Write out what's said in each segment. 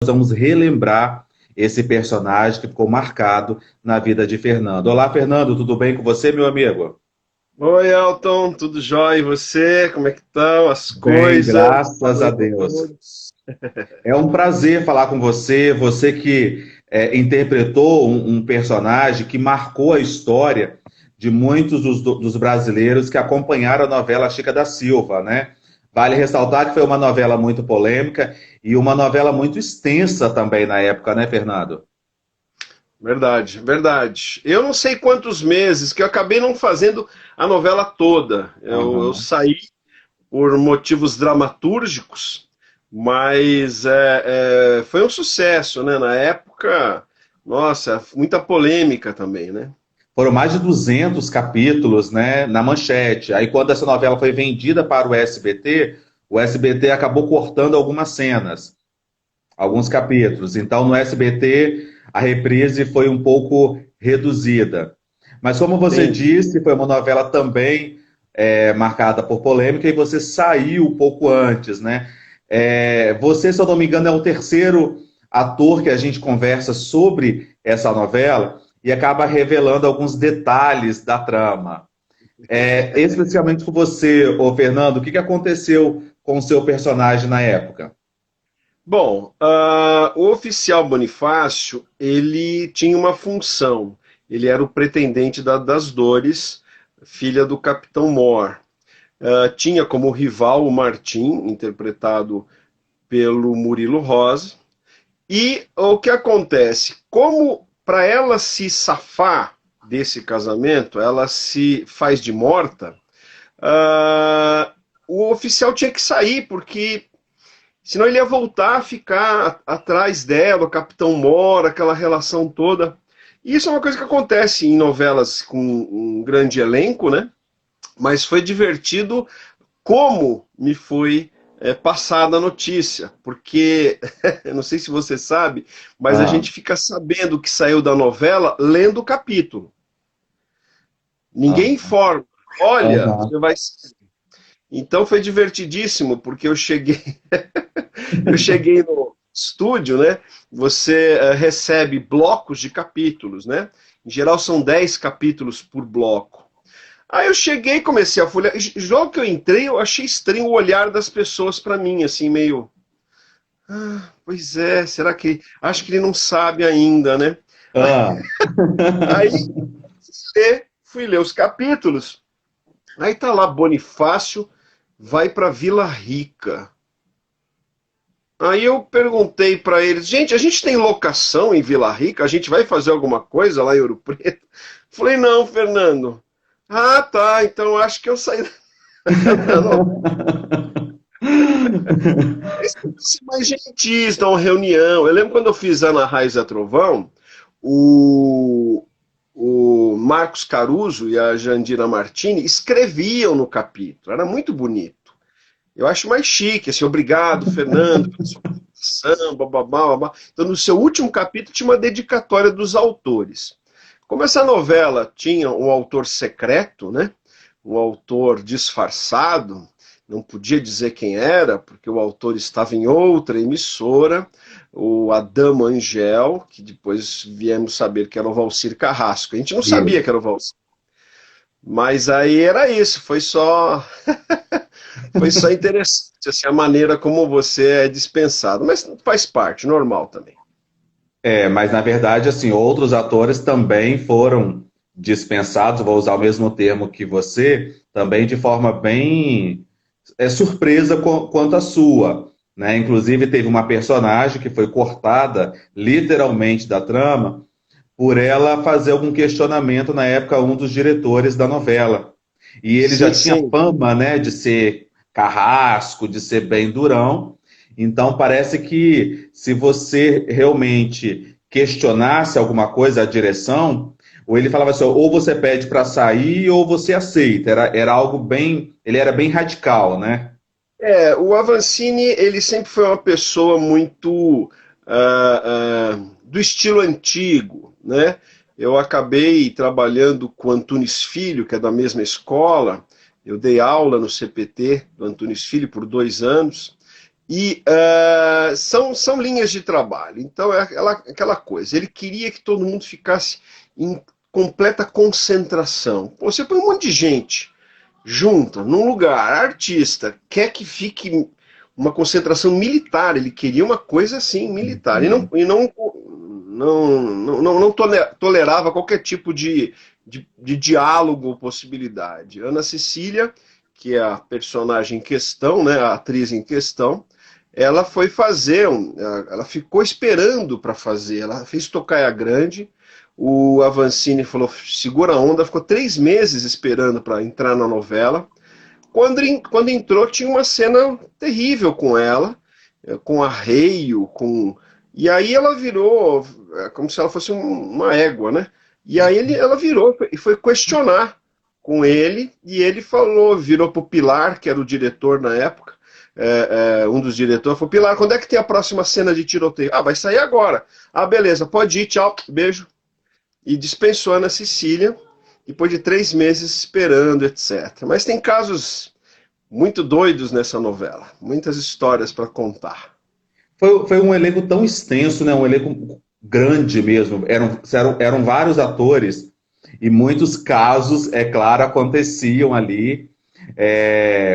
vamos relembrar esse personagem que ficou marcado na vida de Fernando. Olá, Fernando, tudo bem com você, meu amigo? Oi, Elton, tudo jóia? E você? Como é que estão as Bem, coisas? Boa graças a noite a Deus. todos. É um prazer falar com você, você que interpretou um personagem que marcou a história de muitos dos brasileiros que acompanharam a novela Chica da Silva, né? Vale ressaltar que foi uma novela muito polêmica e uma novela muito extensa também na época, né, Fernando? Verdade, verdade. Eu não sei quantos meses, que eu acabei não fazendo a novela toda. Eu Aham. saí por motivos dramatúrgicos, mas foi um sucesso, né? Na época, nossa, muita polêmica também, né? Foram mais de 200 capítulos, né, na Manchete. Aí, quando essa novela foi vendida para o SBT acabou cortando algumas cenas, alguns capítulos. Então, no SBT, a reprise foi um pouco reduzida. Mas, como você Entendi. disse, foi uma novela também marcada por polêmica e você saiu um pouco antes, né? Você, se eu não me engano, é o terceiro ator que a gente conversa sobre essa novela e acaba revelando alguns detalhes da trama. Especialmente com você, ô Fernando, o que aconteceu com o seu personagem na época? Bom, o oficial Bonifácio, ele tinha uma função. Ele era o pretendente das Dores, filha do Capitão Mor. Tinha como rival o Martim, interpretado pelo Murilo Rosa. E o que acontece? Como para ela se safar desse casamento, ela se faz de morta, ah, o oficial tinha que sair, porque senão ele ia voltar a ficar atrás dela, o Capitão Mora, aquela relação toda. E isso é uma coisa que acontece em novelas com um grande elenco, né? Mas foi divertido como me foi passada a notícia, porque eu não sei se você sabe, mas a Ah, gente fica sabendo que saiu da novela lendo o capítulo. Ninguém ah, informa. Olha, ah. você vai. Então foi divertidíssimo, porque eu cheguei eu cheguei no estúdio, né? Você recebe blocos de capítulos, né? Em geral são 10 capítulos por bloco. Aí eu cheguei e comecei a folhear. Logo que eu entrei, eu achei estranho o olhar das pessoas para mim, assim, meio. Ah, pois é, será que. Acho que ele não sabe ainda, né? Ah. Aí fui ler os capítulos. Aí tá lá, Bonifácio vai para Vila Rica. Aí eu perguntei para eles, gente, a gente tem locação em Vila Rica? A gente vai fazer alguma coisa lá em Ouro Preto? Falei, não, Fernando. Ah, tá, então acho que eu saí da novela. Eles têm que ser mais gentis, dar uma reunião. Eu lembro quando eu fiz Ana Raiz a Trovão, o, o Marcos Caruso e a Jandira Martini escreviam no capítulo, era muito bonito. Eu acho mais chique, assim, obrigado, Fernando, pela sua participação, bababá, babá. Então, no seu último capítulo, tinha uma dedicatória dos autores. Como essa novela tinha um autor secreto, né? Um autor disfarçado, não podia dizer quem era, porque o autor estava em outra emissora, o Adamo Angel, que depois viemos saber que era o Valcir Carrasco. A gente não sabia que Isso. era o Valcir. Mas aí era isso, foi só interessante assim, a maneira como você é dispensado, mas faz parte, normal também. Mas na verdade, assim, outros atores também foram dispensados, vou usar o mesmo termo que você, também de forma bem surpresa quanto a sua, né? Inclusive teve uma personagem que foi cortada literalmente da trama por ela fazer algum questionamento na época um dos diretores da novela. E ele já Sim, tinha sim. fama, né, de ser carrasco, de ser bem durão. Então parece que se você realmente questionasse alguma coisa, a direção, ou ele falava assim, ou você pede para sair ou você aceita. Era algo bem, ele era bem radical, né? O Avancini, ele sempre foi uma pessoa muito do estilo antigo, né? Eu acabei trabalhando com Antunes Filho, que é da mesma escola. Eu dei aula no CPT do Antunes Filho por 2 anos. E são linhas de trabalho. Então é aquela coisa. Ele queria que todo mundo ficasse em completa concentração. Você põe um monte de gente junta num lugar, artista, quer que fique uma concentração militar. Ele queria uma coisa assim, militar. Uhum. Não tolerava qualquer tipo de diálogo ou possibilidade. Ana Cecília, que é a personagem em questão, né, a atriz em questão, ela foi fazer, ela ficou esperando para fazer, ela fez Tocaia Grande, o Avancini falou, segura a onda, ficou 3 meses esperando para entrar na novela. Quando entrou, tinha uma cena terrível com ela, com arreio, com... E aí ela virou, como se ela fosse uma égua, né? E aí ela virou e foi questionar com ele, e ele falou, virou pro Pilar, que era o diretor na época, um dos diretores, falou, Pilar, quando é que tem a próxima cena de tiroteio? Ah, vai sair agora. Ah, beleza, pode ir, tchau, beijo. E dispensou a Ana Cecília, depois de 3 meses esperando, etc. Mas tem casos muito doidos nessa novela, muitas histórias para contar. Foi um elenco tão extenso, né? Um elenco grande mesmo. Eram vários atores e muitos casos, é claro, aconteciam ali.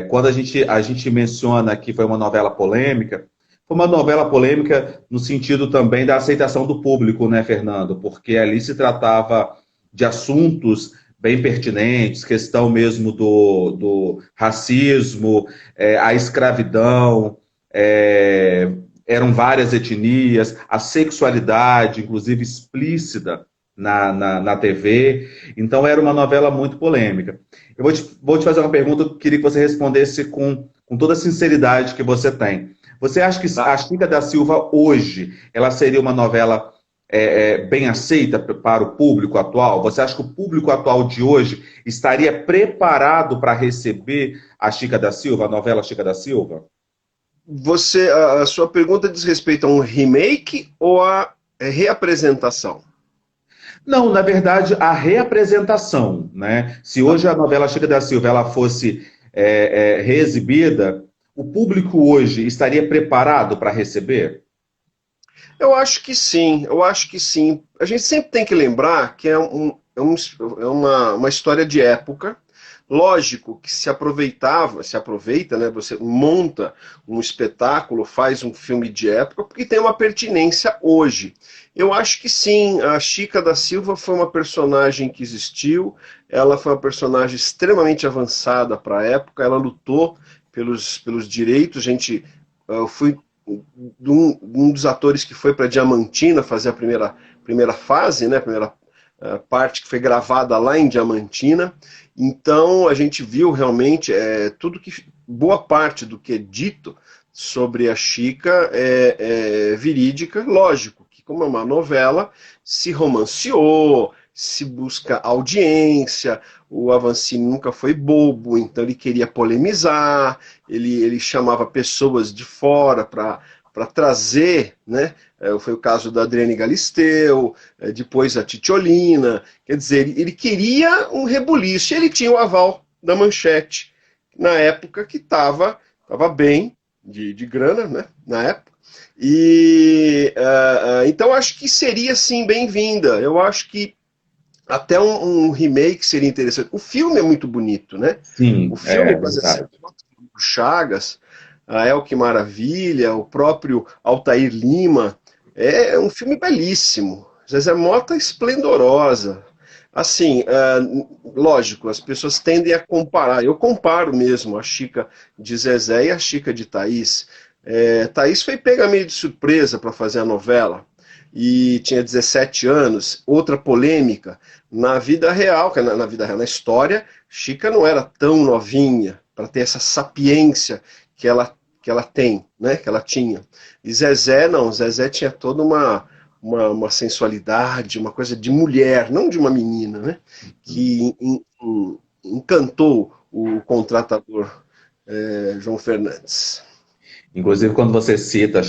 Quando a gente menciona que foi uma novela polêmica, foi uma novela polêmica no sentido também da aceitação do público, né, Fernando? Porque ali se tratava de assuntos bem pertinentes, questão mesmo do racismo, a escravidão, é, eram várias etnias, a sexualidade, inclusive explícita, na TV. Então era uma novela muito polêmica. Eu vou te fazer uma pergunta, eu queria que você respondesse com toda a sinceridade que você tem. Você acha que Tá? a Chica da Silva hoje, ela seria uma novela bem aceita para o público atual? Você acha que o público atual de hoje estaria preparado para receber a Chica da Silva, a novela Chica da Silva? A sua pergunta diz respeito a um remake ou a reapresentação? Não, na verdade, a reapresentação, né? Se Tá. hoje a novela Chica da Silva ela fosse reexibida, o público hoje estaria preparado para receber? Eu acho que sim, eu acho que sim. A gente sempre tem que lembrar que é uma história de época. Lógico que se aproveita, né? Você monta um espetáculo, faz um filme de época, porque tem uma pertinência hoje. Eu acho que sim, a Chica da Silva foi uma personagem que existiu, ela foi uma personagem extremamente avançada para a época, ela lutou pelos direitos, eu fui um dos atores que foi para Diamantina fazer a primeira fase, né, a primeira parte que foi gravada lá em Diamantina. Então a gente viu realmente boa parte do que é dito sobre a Chica é verídica, lógico que como é uma novela, se romanceou, se busca audiência, o Avancini nunca foi bobo, então ele queria polemizar, ele chamava pessoas de fora para trazer, né? Foi o caso da Adriane Galisteu, depois a Titiolina, quer dizer, ele queria um rebuliço, ele tinha o aval da Manchete, na época que estava bem de grana, né? Na época. Então acho que seria sim bem-vinda. Eu acho que até um remake seria interessante. O filme é muito bonito, né? O Sim, filme com as verdade. Chagas, a El Que Maravilha, o próprio Altair Lima, é um filme belíssimo. Zezé Mota esplendorosa. Assim, lógico, as pessoas tendem a comparar. Eu comparo mesmo a Chica de Zezé e a Chica de Thaís. Thaís foi pega meio de surpresa para fazer a novela e tinha 17 anos. Outra polêmica, na vida real, na história, Chica não era tão novinha para ter essa sapiência que ela tem, né? Que ela tinha. E Zezé não, Zezé tinha toda uma sensualidade, uma coisa de mulher, não de uma menina, né? Que encantou o contratador João Fernandes. Inclusive, quando você cita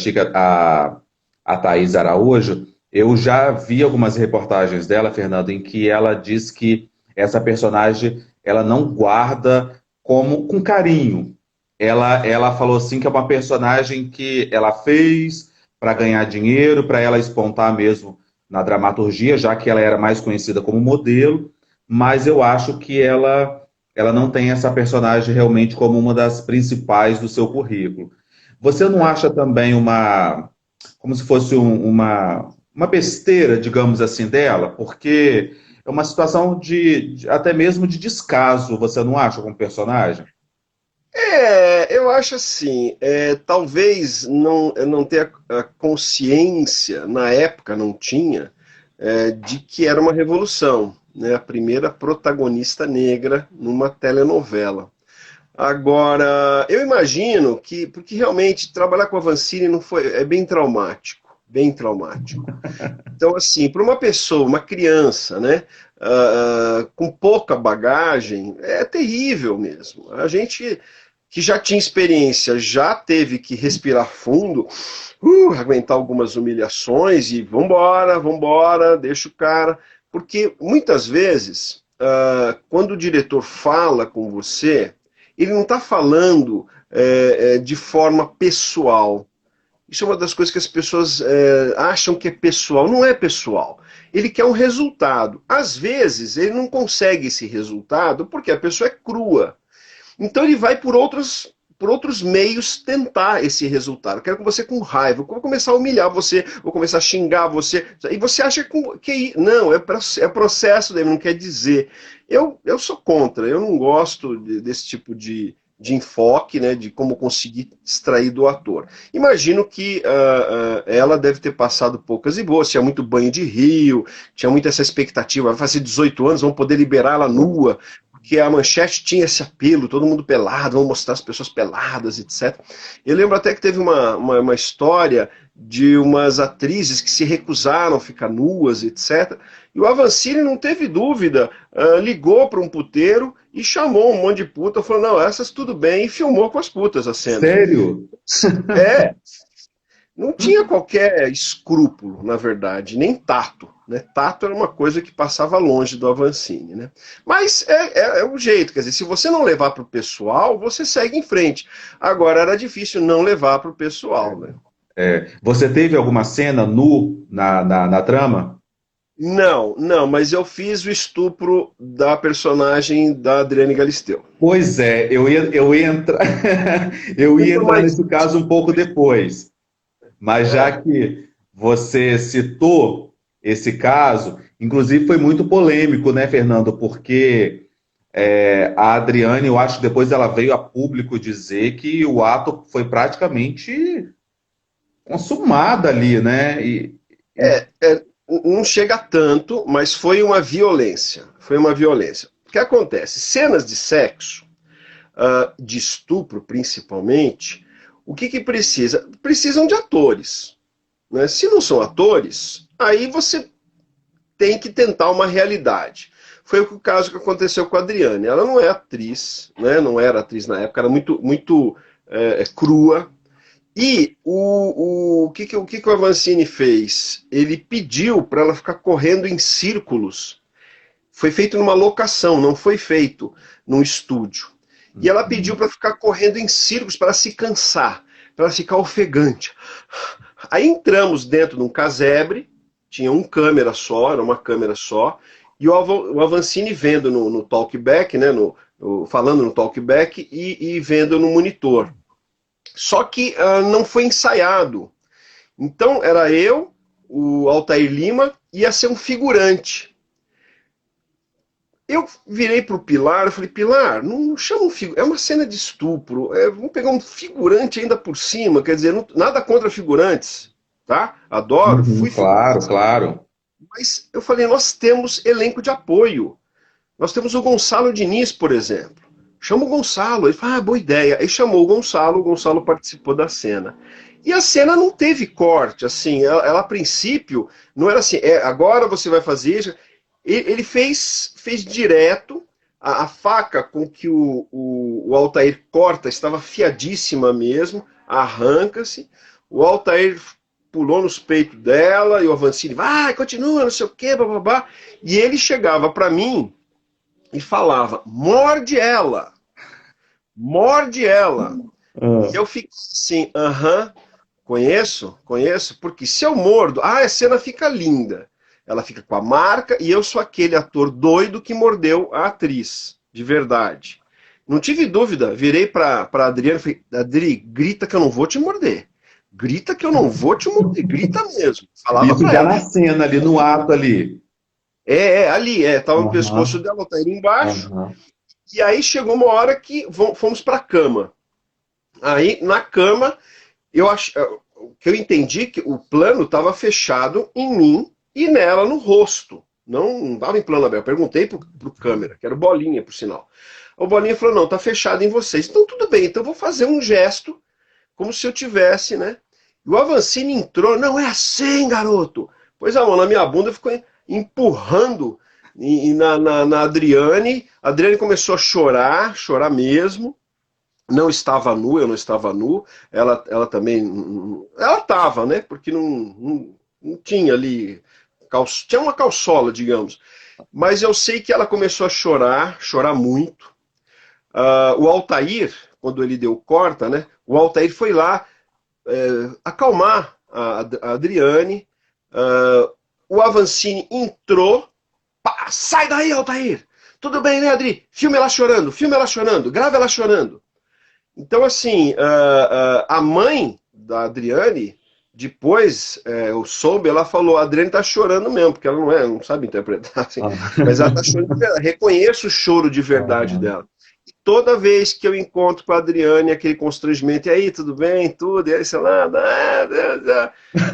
a Thaís Araújo, eu já vi algumas reportagens dela, Fernando, em que ela diz que essa personagem ela não guarda com carinho. ela falou assim que é uma personagem que ela fez para ganhar dinheiro, para ela espontar mesmo na dramaturgia, já que ela era mais conhecida como modelo, mas eu acho que ela não tem essa personagem realmente como uma das principais do seu currículo. Você não É. acha também como se fosse uma besteira, digamos assim, dela? Porque é uma situação até mesmo de descaso, você não acha, como personagem? Eu acho assim, talvez eu não tenha a consciência, na época não tinha, de que era uma revolução, né? A primeira protagonista negra numa telenovela. Agora, eu imagino que, porque realmente trabalhar com a Vancini não foi, é bem traumático, bem traumático. Então, assim, para uma pessoa, uma criança, né, com pouca bagagem, é terrível mesmo. A gente que já tinha experiência, já teve que respirar fundo, aguentar algumas humilhações e vambora, vambora, deixa o cara. Porque muitas vezes, quando o diretor fala com você, ele não está falando de forma pessoal. Isso é uma das coisas que as pessoas acham que é pessoal. Não é pessoal. Ele quer um resultado. Às vezes, ele não consegue esse resultado porque a pessoa é crua. Então, ele vai por outros meios tentar esse resultado. Eu quero que você com raiva. Eu vou começar a humilhar você, vou começar a xingar você. E você acha que não, é processo dele, não quer dizer. Eu sou contra, eu não gosto desse tipo de enfoque, né, de como conseguir extrair do ator. Imagino que ela deve ter passado poucas e boas, tinha muito banho de rio, tinha muita essa expectativa, vai fazer 18 anos, vamos poder liberar ela nua, porque a Manchete tinha esse apelo, todo mundo pelado, vamos mostrar as pessoas peladas, etc. Eu lembro até que teve uma história de umas atrizes que se recusaram a ficar nuas, etc. E o Avancini não teve dúvida, ligou para um puteiro e chamou um monte de puta, falou, não, essas tudo bem, e filmou com as putas a cena. Sério? É, não tinha qualquer escrúpulo, na verdade, nem tato. Né? Tato era uma coisa que passava longe do Avancini. Né? Mas é o jeito, quer dizer, se você não levar para o pessoal, você segue em frente. Agora, era difícil não levar para o pessoal. Né? Você teve alguma cena nu na trama? Não, não, mas eu fiz o estupro da personagem da Adriane Galisteu. Pois é, eu ia entrar, eu ia Estupro entrar mais. nesse caso um pouco depois, mas É, já que você citou esse caso, inclusive foi muito polêmico, né, Fernando? Porque a Adriane, eu acho que depois ela veio a público dizer que o ato foi praticamente consumado ali, né? não chega tanto, mas foi uma violência. Foi uma violência. O que acontece? Cenas de sexo, de estupro principalmente, o que precisa? Precisam de atores. Né? Se não são atores, aí você tem que tentar uma realidade. Foi o caso que aconteceu com a Adriane. Ela não é atriz, né? Não era atriz na época, era muito crua. E o que o Avancini fez? Ele pediu para ela ficar correndo em círculos. Foi feito numa locação, não foi feito num estúdio. E ela pediu para ficar correndo em círculos para se cansar, para ficar ofegante. Aí entramos dentro de um casebre, tinha um câmera só, era uma câmera só, e o Avancini vendo no talkback, né, falando no talkback e vendo no monitor. Só que não foi ensaiado. Então era eu, o Altair Lima, ia ser um figurante. Eu virei pro Pilar, eu falei, Pilar, não chama um figurante, é uma cena de estupro, vamos pegar um figurante ainda por cima, quer dizer, nada contra figurantes, tá? Adoro, Uhum, fui claro, figurante. claro. Mas eu falei, nós temos elenco de apoio. Nós temos o Gonçalo Diniz, por exemplo. Chama o Gonçalo. Ele fala, boa ideia. Aí chamou o Gonçalo participou da cena. E a cena não teve corte, assim, ela a princípio, não era assim, agora você vai fazer isso. Ele fez direto, a faca com que o Altair corta estava afiadíssima mesmo, arranca-se, o Altair pulou nos peitos dela, e o Avancini, vai, continua, não sei o quê, bababá. E ele chegava para mim e falava, morde ela. morde ela. E Ah, eu fico assim, aham, conheço, conheço, porque se eu mordo, a cena fica linda. Ela fica com a marca e eu sou aquele ator doido que mordeu a atriz, de verdade. Não tive dúvida, virei para Adriana e falei, Adri, grita que eu não vou te morder. Grita que eu não vou te morder, grita mesmo. Falava isso para já ela. na cena ali, no ato ali. Ali, tava no pescoço Aham, dela, tá indo embaixo. aham. E aí chegou uma hora que fomos para a cama. Aí, na cama, o que eu entendi que o plano estava fechado em mim e nela no rosto. Não estava em plano aberto. Eu perguntei pro câmera, que era o Bolinha, por sinal. O Bolinha falou: não, tá fechado em vocês. Então tudo bem, então eu vou fazer um gesto como se eu tivesse, né? E o Avancini entrou, não é assim, garoto. Pôs a mão na minha bunda e ficou empurrando na Adriane. A Adriane começou a chorar, chorar mesmo. Não estava nu, eu não estava nu. Ela também. Ela estava, né? Porque não tinha ali. Tinha uma calçola, digamos. Mas eu sei que ela começou a chorar, chorar muito. O Altair, quando ele deu corta, né? O Altair foi lá acalmar a Adriane. O Avancini entrou. Pá, sai daí, Altair! Tudo bem, né, Adri? Filme ela chorando, grava ela chorando. Então, assim, a mãe da Adriane, depois eu soube, ela falou, a Adriane tá chorando mesmo, porque ela não sabe interpretar, assim, Ah, mas ela tá chorando de verdade. Reconheço o choro de verdade aham. dela. Toda vez que eu encontro com a Adriane, aquele constrangimento, e aí, tudo bem, tudo, e aí, sei lá,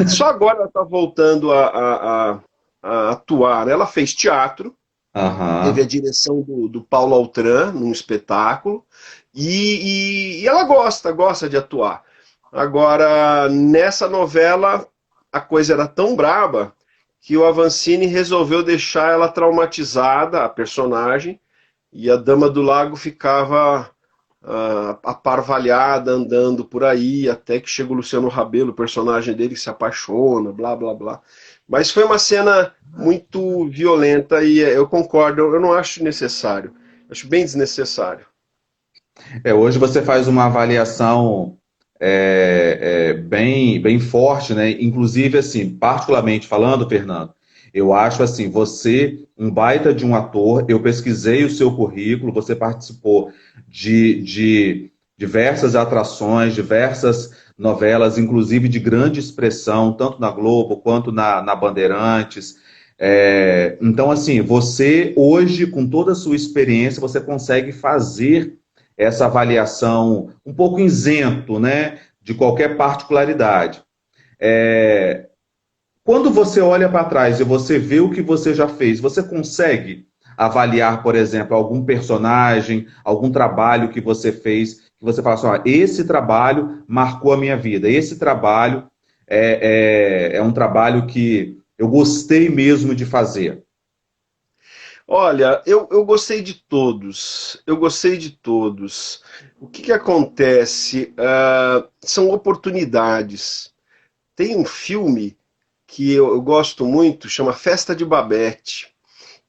só agora ela está voltando a atuar. Ela fez teatro, teve a Aham. direção do Paulo Altran num espetáculo, e ela gosta de atuar. Agora, nessa novela, a coisa era tão braba que o Avancini resolveu deixar ela traumatizada, a personagem, e a Dama do Lago ficava aparvalhada, andando por aí, até que chega o Luciano Rabelo, o personagem dele que se apaixona, blá, blá, blá. Mas foi uma cena muito violenta e eu concordo, eu não acho necessário. Acho bem desnecessário. Hoje você faz uma avaliação bem forte, né? Inclusive, assim, particularmente falando, Fernando, eu acho assim, você um baita de um ator. Eu pesquisei o seu currículo, você participou de diversas atrações, diversas novelas, inclusive de grande expressão, tanto na Globo quanto na Bandeirantes. Então, assim, você hoje, com toda a sua experiência, você consegue fazer essa avaliação um pouco isento, né, de qualquer particularidade. É, Quando você olha para trás e você vê o que você já fez, você consegue avaliar, por exemplo, algum personagem, algum trabalho que você fez, que você fala assim, ó, esse trabalho marcou a minha vida, esse trabalho é um trabalho que eu gostei mesmo de fazer. Olha, eu gostei de todos. Eu gostei de todos. O que acontece? São oportunidades. Tem um filme que eu gosto muito, chama Festa de Babette.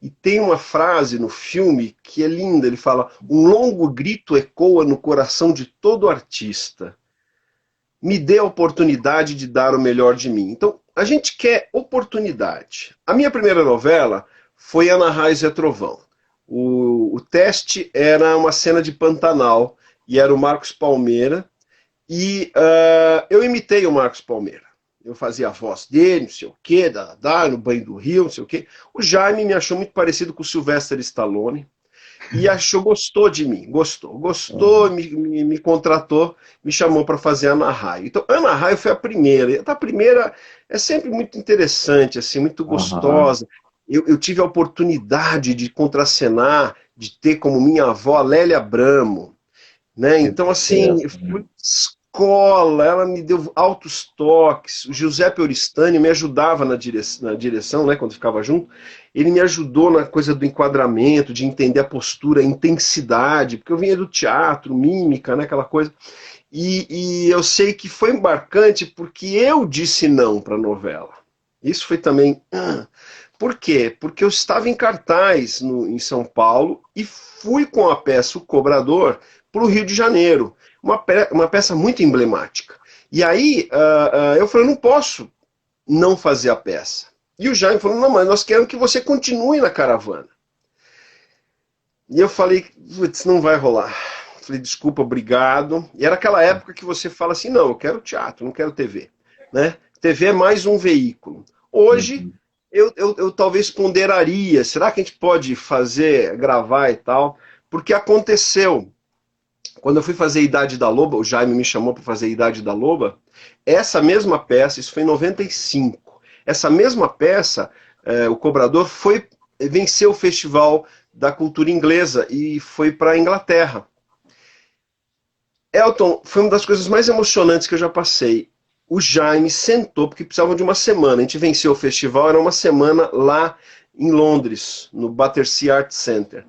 E tem uma frase no filme que é linda. Ele fala: um longo grito ecoa no coração de todo artista. Me dê a oportunidade de dar o melhor de mim. Então, a gente quer oportunidade. A minha primeira novela foi Ana Raiz é Trovão. O teste era uma cena de Pantanal e era o Marcos Palmeira. E eu imitei o Marcos Palmeira. Eu fazia a voz dele, não sei o quê, no banho do rio, não sei o quê. O Jaime me achou muito parecido com o Sylvester Stallone e achou, gostou de mim, gostou, me contratou, me chamou para fazer Ana Raio. Então, Ana Raio foi a primeira. E a primeira é sempre muito interessante, assim, muito Aham. gostosa. Eu tive a oportunidade de contracenar, de ter como minha avó a Lélia Abramo, né? Que Então, assim, sucesso, eu né? fui escola, ela me deu altos toques. O Giuseppe Oristani me ajudava na direção, né, quando ficava junto. Ele me ajudou na coisa do enquadramento, de entender a postura, a intensidade, porque eu vinha do teatro, mímica, né, aquela coisa. E eu sei que foi embarcante porque eu disse não para a novela. Isso foi também. Por quê? Porque eu estava em cartaz em São Paulo e fui com a peça O Cobrador para o Rio de Janeiro. Uma peça muito emblemática. E aí eu falei, não posso não fazer a peça. E o Jaime falou, não, mas nós queremos que você continue na caravana. E eu falei, putz, não vai rolar. Falei, desculpa, obrigado. E era aquela época que você fala assim, não, eu quero teatro, não quero TV. Né? TV é mais um veículo. Hoje, eu talvez ponderaria, será que a gente pode fazer, gravar e tal? Porque aconteceu. Quando eu fui fazer Idade da Loba, o Jaime me chamou para fazer Idade da Loba, essa mesma peça, isso foi em 95, essa mesma peça, O Cobrador, venceu o Festival da Cultura Inglesa e foi para a Inglaterra. Elton, foi uma das coisas mais emocionantes que eu já passei. O Jaime sentou, porque precisava de uma semana. A gente venceu o festival, era uma semana lá em Londres, no Battersea Art Center.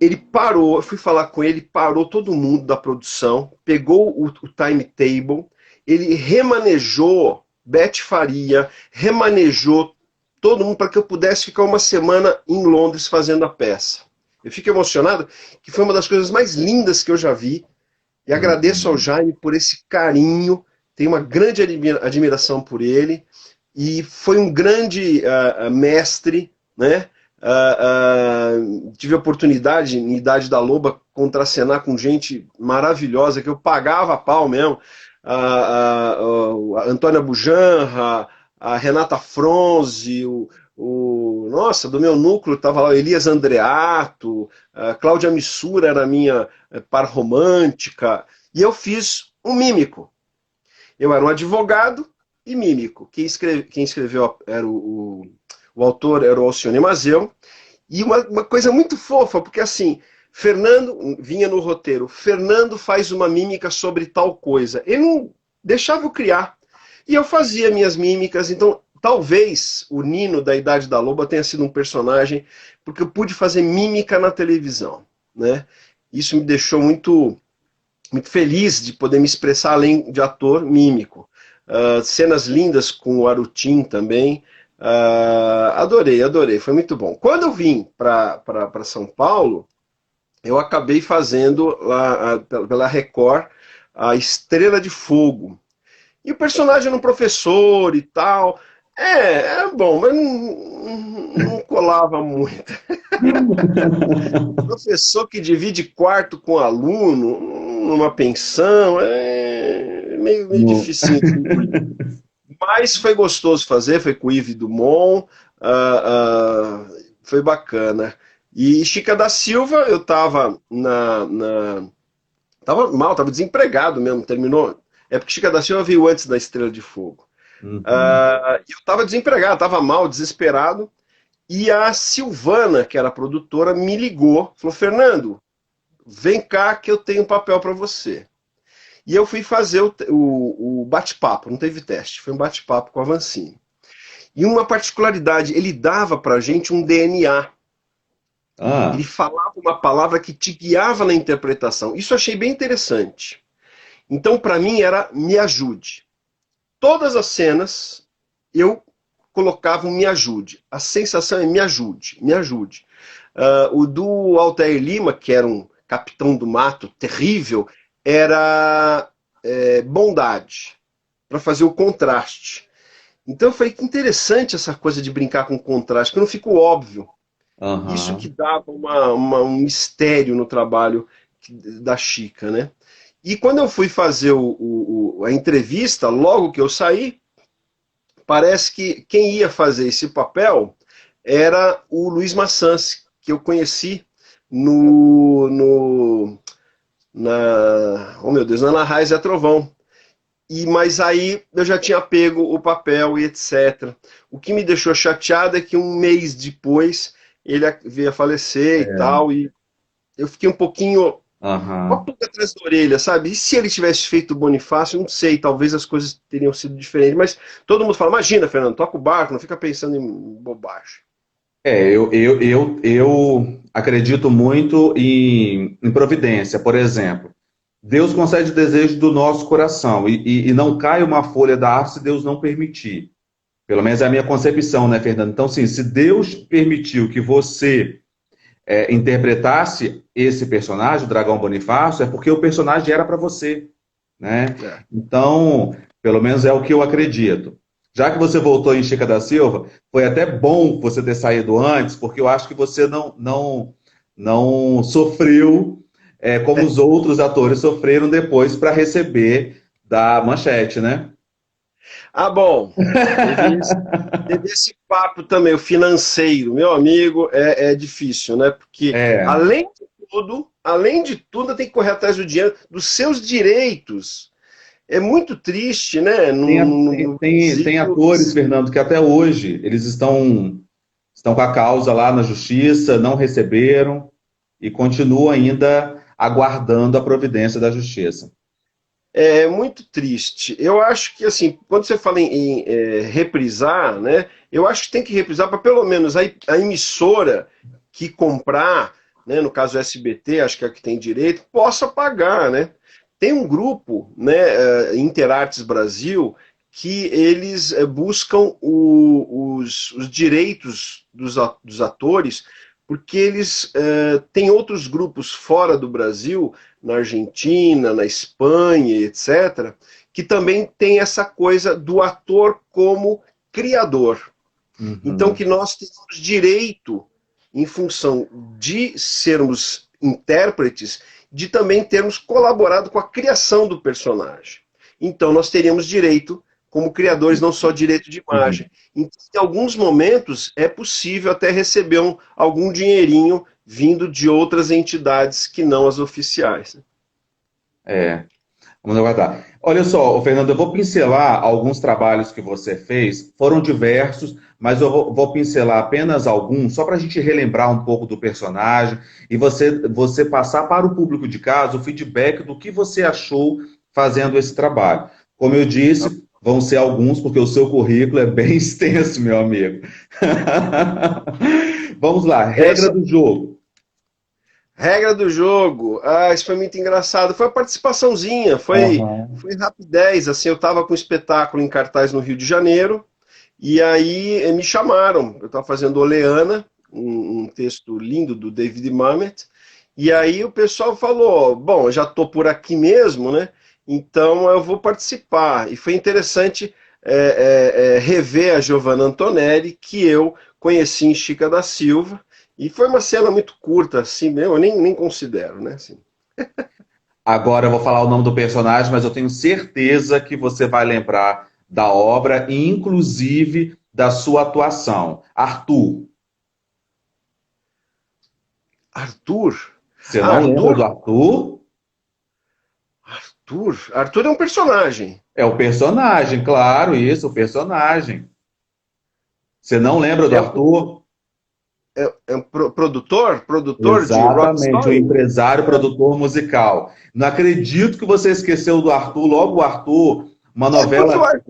Ele parou, eu fui falar com ele, parou todo mundo da produção, pegou o timetable, ele remanejou Beth Faria, remanejou todo mundo para que eu pudesse ficar uma semana em Londres fazendo a peça. Eu fico emocionado, que foi uma das coisas mais lindas que eu já vi, e agradeço ao Jaime por esse carinho, tenho uma grande admiração por ele, e foi um grande mestre, né? Tive a oportunidade, em Idade da Loba, contracenar com gente maravilhosa, que eu pagava a pau mesmo. A Antônia Bujanra, a Renata Fronzi, nossa, do meu núcleo estava lá o Elias Andreato, a Cláudia Missura era a minha par romântica, e eu fiz um mímico. Eu era um advogado e mímico. Quem escreveu era o autor era o Alcione Mazeu, e uma coisa muito fofa, porque assim, Fernando, vinha no roteiro, Fernando faz uma mímica sobre tal coisa. Ele não deixava eu criar. E eu fazia minhas mímicas, então talvez o Nino da Idade da Loba tenha sido um personagem, porque eu pude fazer mímica na televisão. Né? Isso me deixou muito, muito feliz de poder me expressar além de ator mímico. Cenas lindas com o Arutin também. Adorei, foi muito bom. Quando eu vim para São Paulo, eu acabei fazendo pela Record a Estrela de Fogo. E o personagem era um professor e tal. Era bom, mas não colava muito. Professor que divide quarto com aluno, numa pensão, é meio difícil. Mas foi gostoso fazer, foi com o Yves Dumont, foi bacana. E Chica da Silva, eu estava tava mal, estava desempregado mesmo, terminou. É porque Chica da Silva veio antes da Estrela de Fogo. Eu estava desempregado, estava mal, desesperado. E a Silvana, que era a produtora, me ligou, falou, Fernando, vem cá que eu tenho um papel para você. E eu fui fazer o bate-papo, não teve teste, foi um bate-papo com a Vancini. E uma particularidade, ele dava pra gente um DNA. Ele falava uma palavra que te guiava na interpretação. Isso eu achei bem interessante. Então, para mim, era me ajude. Todas as cenas, eu colocava um me ajude. A sensação é me ajude, me ajude. O do Altair Lima, que era um capitão do mato terrível, era bondade, para fazer o contraste. Então foi interessante essa coisa de brincar com contraste, que não ficou óbvio. Isso que dava um mistério no trabalho da Chica, né? E quando eu fui fazer a entrevista, logo que eu saí, parece que quem ia fazer esse papel era o Luiz Massans, que eu conheci oh meu Deus, na Ana Raiz é Trovão. Mas aí eu já tinha pego o papel e etc. O que me deixou chateado é que um mês depois ele veio a falecer e tal, e eu fiquei um pouquinho uma pulga atrás da orelha, sabe? E se ele tivesse feito o Bonifácio, não sei, talvez as coisas teriam sido diferentes, mas todo mundo fala, imagina, Fernando, toca o barco, não fica pensando em bobagem. Eu acredito muito em providência. Por exemplo, Deus concede o desejo do nosso coração e não cai uma folha da árvore se Deus não permitir. Pelo menos é a minha concepção, né, Fernando? Então, sim, se Deus permitiu que você interpretasse esse personagem, o Dragão Bonifácio, é porque o personagem era para você, né? É. Então, pelo menos é o que eu acredito. Já que você voltou em Chica da Silva, foi até bom você ter saído antes, porque eu acho que você não sofreu como os outros atores sofreram depois para receber da Manchete, né? Ah, bom, teve esse papo também, o financeiro, meu amigo, é difícil, né? Porque É, além de tudo, tem que correr atrás do dinheiro, dos seus direitos. É muito triste, né? No tem Brasil. atores, Fernando, que até hoje eles estão com a causa lá na justiça, não receberam e continuam ainda aguardando a providência da justiça. É muito triste. Eu acho que, assim, quando você fala reprisar, né? Eu acho que tem que reprisar para pelo menos a emissora que comprar, né? No caso o SBT, acho que é a que tem direito, possa pagar, né? Tem um grupo, né? Interartes Brasil, que eles buscam os direitos dos atores, porque eles têm outros grupos fora do Brasil, na Argentina, na Espanha, etc., que também tem essa coisa do ator como criador. Então, Uhum. que nós temos direito, em função de sermos intérpretes, de também termos colaborado com a criação do personagem. Então, nós teríamos direito, como criadores, não só direito de Uhum. imagem. Então, em alguns momentos, é possível até receber algum dinheirinho vindo de outras entidades que não as oficiais. É. Vamos aguardar. Olha só, ô Fernando, eu vou pincelar alguns trabalhos que você fez, foram diversos, mas eu vou pincelar apenas alguns, só para a gente relembrar um pouco do personagem e você passar para o público de casa o feedback do que você achou fazendo esse trabalho. Como eu disse, vão ser alguns, porque o seu currículo é bem extenso, meu amigo. Vamos lá, regra Essa do jogo. regra do jogo, isso foi muito engraçado. Foi a participaçãozinha, Aham. foi rapidez. Assim, eu estava com um espetáculo em cartaz no Rio de Janeiro, e aí me chamaram. Eu estava fazendo Oleana, um texto lindo do David Mamet, e aí o pessoal falou: bom, eu já estou por aqui mesmo, né? Então eu vou participar. E foi interessante rever a Giovanna Antonelli, que eu conheci em Chica da Silva. E foi uma cena muito curta, assim, eu nem considero, né? Assim. Agora eu vou falar o nome do personagem, mas eu tenho certeza que você vai lembrar da obra e, inclusive, da sua atuação. Arthur. Arthur? Você Ah, não lembra Arthur? do Arthur? Arthur é um personagem. É o personagem, claro, isso, o personagem. Você não lembra do É, Arthur? é um produtor? Produtor de Rock Exatamente, o Story? empresário, produtor musical. Não acredito que você esqueceu do Arthur, logo o Arthur, uma É porque novela.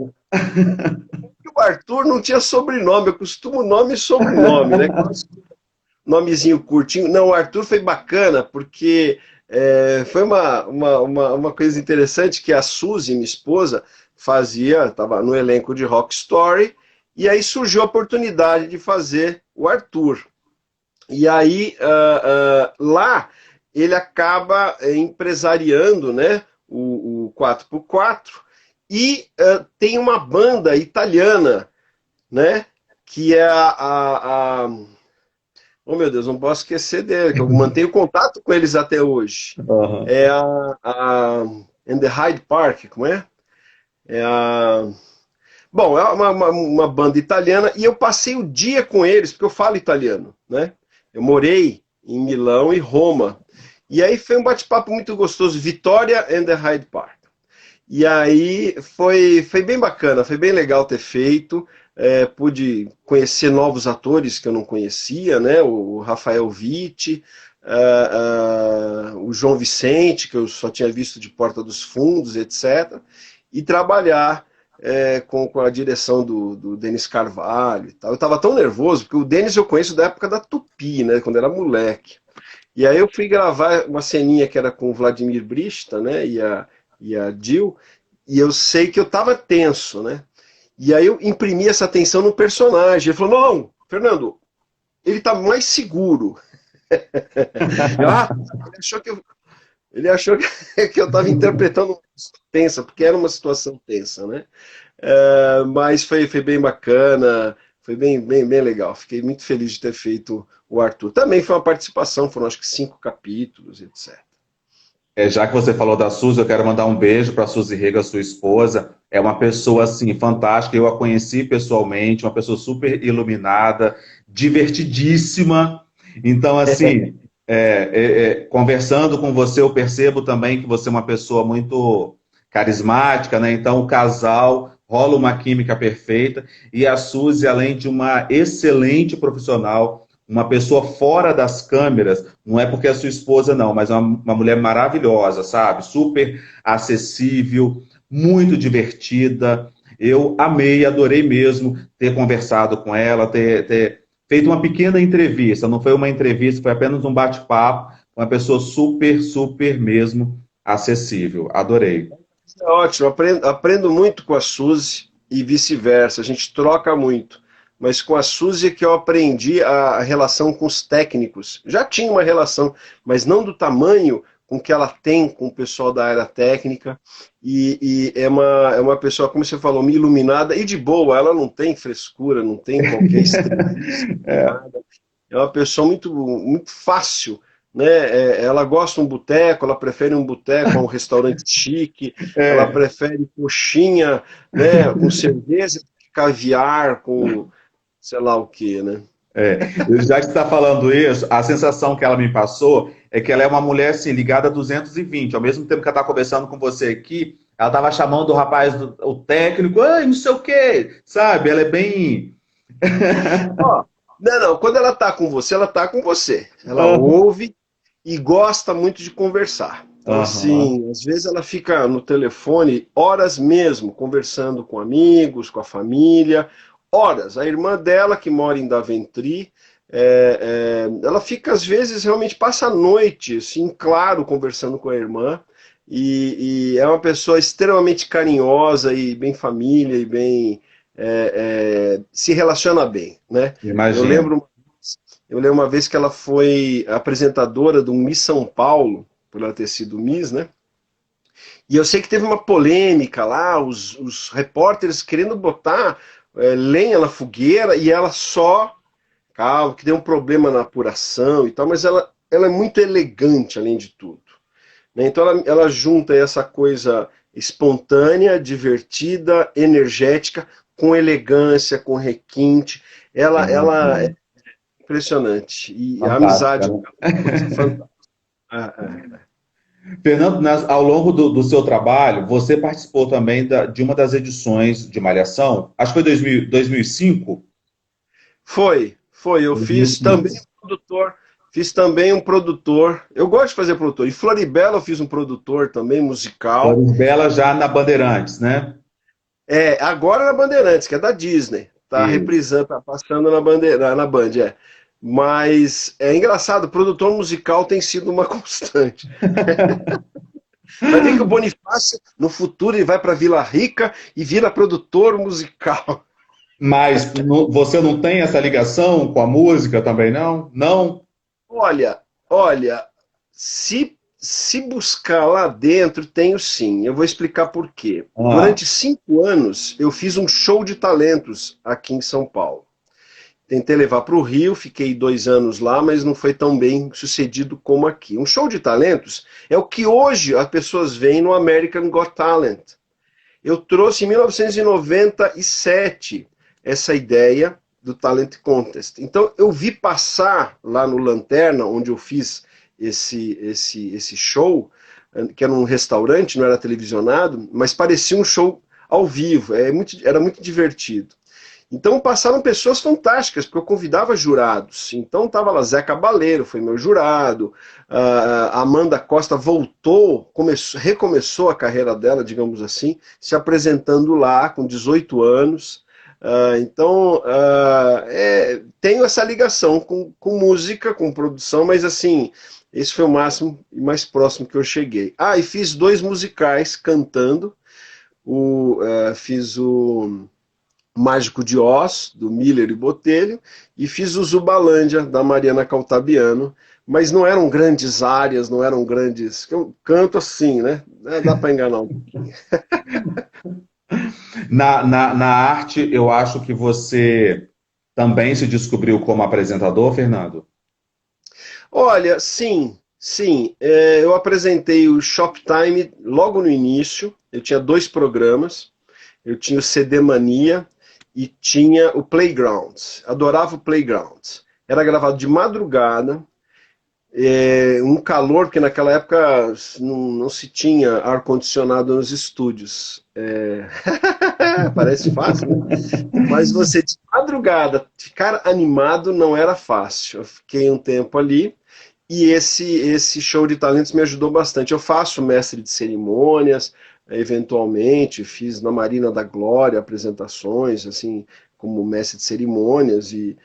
O Arthur não tinha sobrenome, eu costumo nome e sobrenome, né? Nomezinho curtinho. Não, o Arthur foi bacana, porque foi uma coisa interessante que a Suzy, minha esposa, fazia, estava no elenco de Rock Story, e aí surgiu a oportunidade de fazer o Arthur. E aí, lá, ele acaba empresariando, né, o 4x4 e tem uma banda italiana, né, que é oh meu Deus, não posso esquecer dele, que eu mantenho contato com eles até hoje. Aham. É a In the Hyde Park, como é? É a Bom, é uma banda italiana e eu passei o dia com eles, porque eu falo italiano, né? Eu morei em Milão e Roma. E aí foi um bate-papo muito gostoso, Vitória and the Hyde Park. E aí foi bem bacana, foi bem legal ter feito. Pude conhecer novos atores que eu não conhecia, né? O Rafael Witt, o João Vicente, que eu só tinha visto de Porta dos Fundos, etc. E trabalhar com a direção do Denis Carvalho e tal. Eu estava tão nervoso, porque o Denis eu conheço da época da Tupi, né? Quando era moleque. E aí eu fui gravar uma ceninha que era com o Vladimir Brista, né? E a Jill, e eu sei que eu estava tenso, né? E aí eu imprimi essa atenção no personagem. Ele falou, não, Fernando, ele tá mais seguro. Ele achou que eu estava interpretando uma situação tensa, porque era uma situação tensa, né? Mas foi bem bacana, foi bem legal. Fiquei muito feliz de ter feito o Arthur. Também foi uma participação, foram acho que 5 capítulos, etc. Já que você falou da Suzy, eu quero mandar um beijo para a Suzy Rega, sua esposa. É uma pessoa assim fantástica. Eu a conheci pessoalmente, uma pessoa super iluminada, divertidíssima. Então, assim, conversando com você, eu percebo também que você é uma pessoa muito carismática, né? Então, o casal rola uma química perfeita. E a Suzy, além de uma excelente profissional, uma pessoa fora das câmeras, não é porque é sua esposa, não, mas é uma mulher maravilhosa, sabe? Super acessível, muito divertida. Eu amei, adorei mesmo ter conversado com ela, ter feito uma pequena entrevista. Não foi uma entrevista, foi apenas um bate-papo. Uma pessoa super, super mesmo acessível. Adorei. É ótimo, aprendo muito com a Suzy e vice-versa, a gente troca muito. Mas com a Suzy é que eu aprendi a relação com os técnicos. Já tinha uma relação, mas não do tamanho com que ela tem com o pessoal da área técnica. E é uma pessoa, como você falou, me iluminada e de boa, ela não tem frescura, não tem qualquer estresse. É uma pessoa muito fácil, né? Ela gosta de um boteco, ela prefere um boteco a um restaurante chique, ela É. prefere coxinha, né, com cerveja, caviar, com sei lá o que, né? Já que você está falando isso, a sensação que ela me passou é que ela é uma mulher assim, ligada a 220. Ao mesmo tempo que ela está conversando com você aqui, ela estava chamando o rapaz, o técnico, ai, não sei o quê, sabe? Ela é bem. Ó, não, quando ela tá com você, ela tá com você. Ela ouve e gosta muito de conversar. Então, Aham. assim, às vezes ela fica no telefone horas mesmo, conversando com amigos, com a família, horas. A irmã dela, que mora em Daventry, ela fica, às vezes, realmente passa a noite, assim, claro, conversando com a irmã, e é uma pessoa extremamente carinhosa e bem família e bem se relaciona bem, né? Eu Imagino. lembro, eu lembro uma vez que ela foi apresentadora do Miss São Paulo, por ela ter sido Miss, né? E eu sei que teve uma polêmica lá, os repórteres querendo botar lenha na fogueira e ela só, calma, que deu um problema na apuração e tal, mas ela é muito elegante além de tudo, né? Então ela junta essa coisa espontânea, divertida, energética, com elegância, com requinte. Ela é Imagino. impressionante. E a Fantástica, amizade né? dela é uma coisa fantástica. Fernando, ao longo do seu trabalho, você participou também de uma das edições de Malhação, acho que foi 2005? Foi. Eu fiz também 2005. um produtor. Fiz também um produtor. Eu gosto de fazer produtor. Em Floribela eu fiz um produtor também, musical. Flores Bela já na Bandeirantes, né? Agora na Bandeirantes, que é da Disney. Tá E reprisando, tá passando na Band, Mas é engraçado, o produtor musical tem sido uma constante. Vai ver que o Bonifácio, no futuro, ele vai para Vila Rica e vira produtor musical. Mas você não tem essa ligação com a música também, não? Não? Olha, se buscar lá dentro, tenho sim. Eu vou explicar por quê. Ah, Durante 5 anos, eu fiz um show de talentos aqui em São Paulo. Tentei levar para o Rio, fiquei 2 anos lá, mas não foi tão bem sucedido como aqui. Um show de talentos é o que hoje as pessoas veem no American Got Talent. Eu trouxe em 1997 essa ideia do Talent Contest. Então eu vi passar lá no Lanterna, onde eu fiz esse show, que era um restaurante, não era televisionado, mas parecia um show ao vivo, era muito divertido. Então passaram pessoas fantásticas, porque eu convidava jurados. Então estava lá Zé Cabaleiro, foi meu jurado, a Amanda Costa voltou, recomeçou a carreira dela, digamos assim, se apresentando lá com 18 anos. Então, tenho essa ligação com música, com produção, mas assim, esse foi o máximo e mais próximo que eu cheguei. E fiz 2 musicais cantando, fiz o Mágico de Oz, do Miller e Botelho, e fiz o Zubalândia, da Mariana Caltabiano, mas não eram grandes áreas, não eram grandes... Eu canto assim, né? Dá para enganar um pouquinho. Na arte, eu acho que você também se descobriu como apresentador, Fernando? Olha, sim, sim. Eu apresentei o Shoptime logo no início. Eu tinha 2 programas. Eu tinha o CD Mania e tinha o Playgrounds. Adorava o Playgrounds. Era gravado de madrugada, um calor, porque naquela época não se tinha ar-condicionado nos estúdios. Parece fácil, né? Mas você, de madrugada, ficar animado não era fácil. Eu fiquei um tempo ali. E esse show de talentos me ajudou bastante. Eu faço mestre de cerimônias, eventualmente, fiz na Marina da Glória apresentações, assim, como mestre de cerimônias e